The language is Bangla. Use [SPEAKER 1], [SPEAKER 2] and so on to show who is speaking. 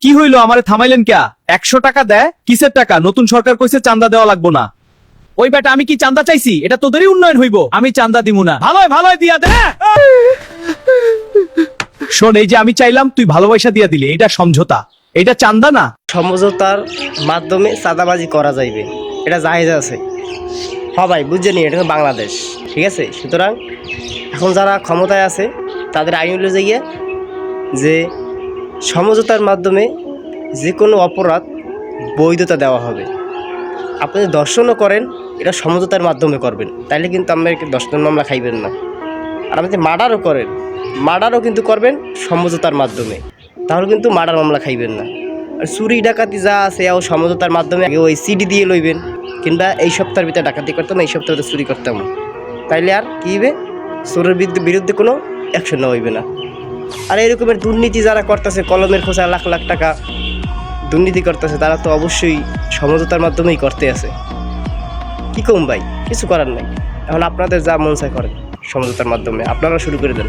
[SPEAKER 1] কি হইলো, আমারে থামাইলেন ক্যা? 100 টাকা দেয়? কিসের টাকা? নতুন সরকার কইছে চান্দা দেওয়া লাগবো না। ওই বেটা, আমি কি চান্দা চাইছি? এটা তোদেরই উন্নয়ন হইব, আমি চান্দা দিমু না। ভালোই ভালোই দিয়া দে। শোন, এই যে আমি চাইলাম, তুই ভালোবাসা দিয়া দিলি, এটা সমঝোতা, এটা চান্দা না।
[SPEAKER 2] সমঝোতার মাধ্যমে চাঁদাবাজি করা যাইবে, এটা জায়েজ আছে। ভাই বুঝে নি, এটা তো বাংলাদেশ, ঠিক আছে? সুতরাং এখন যারা ক্ষমতায় আছে তাদের আইন হলো যে যে সমঝোতার মাধ্যমে যে কোনো অপরাধ বৈধতা দেওয়া হবে। আপনি যদি দর্শনও করেন, এটা সমঝোতার মাধ্যমে করবেন, তাইলে কিন্তু আপনাকে দর্শন মামলা খাইবেন না। আর আপনি যদি মার্ডারও করেন, মার্ডারও কিন্তু করবেন সমঝোতার মাধ্যমে, তাহলে কিন্তু মার্ডার মামলা খাইবেন না। আর চুরি ডাকাতি যা আছে ও সমঝোতার মাধ্যমে ওই সিডি দিয়ে লইবেন, কিংবা এই সপ্তাহের ভিতরে ডাকাতি করতাম, এই সপ্তাহের ভিতরে চুরি করতাম, তাইলে আর কী হবে, চোরের বিরুদ্ধে কোনো অ্যাকশন নেওয়া হইবে না। আর এরকমের দুর্নীতি যারা করতেছে, কলমের খোঁচা লাখ লাখ টাকা দুর্নীতি করতেছে, তারা তো অবশ্যই সমঝোতার মাধ্যমেই করতে আছে। কী কম ভাই, কিছু করার নাই। এখন আপনাদের যা মন চায় করেন সমঝোতার মাধ্যমে, আপনারা শুরু করে দেন।